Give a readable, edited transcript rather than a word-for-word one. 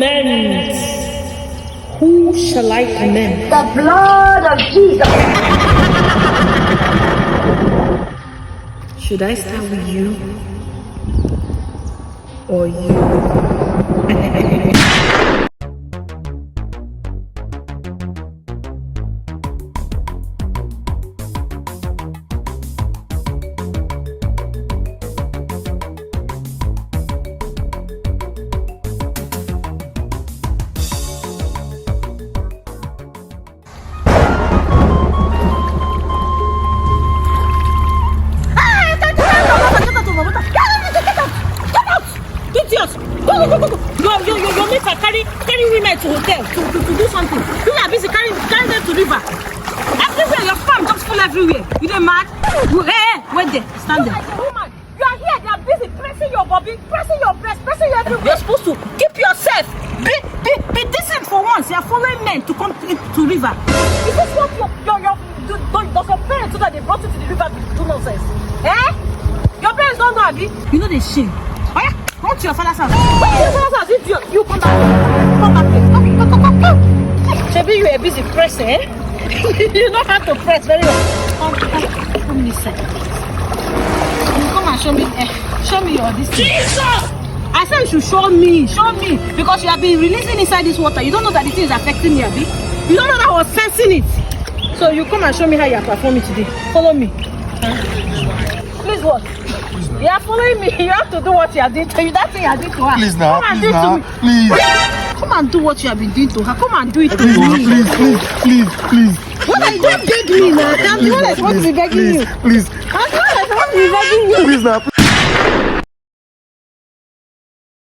commend? Who shall I commend? The blood of Jesus. Should I start with you or you? Your mates are carrying women to hotel to do something. You are busy carrying them to river. Everywhere, your farm just full everywhere. You dey mad? Hey, wait there, stand there. Woman, you are here, they are busy pressing your body, pressing your breast, pressing your everywhere. You're supposed to keep yourself. Be decent for once. You are following men to come to river. Is this what does your parents so that they brought you to the river to do nonsense? Eh? Your parents don't know, Abi? You know they shame. Oh yeah, run to your father's house. What is your father's house? Idiot. You come back. Come back here. Come. Shebi, you are busy pressing, eh? You know how to press very well. Come this side. Come and show me. Show me your this thing. Jesus! I said you should show me, because you have been releasing inside this water. You don't know that the thing is affecting me, Abi. You don't know that I was sensing it. So you come and show me how you are performing today. Follow me. Please what? You are following me. You have to do what you are doing to you. That thing you are doing to her. Please now, Come please. Come and do what you have been doing to her. Come and do it to Please, me. please. What are you don't beg me now? I'm the one that's supposed to be begging you. Please. I'm the one that's supposed to be begging you. Please now.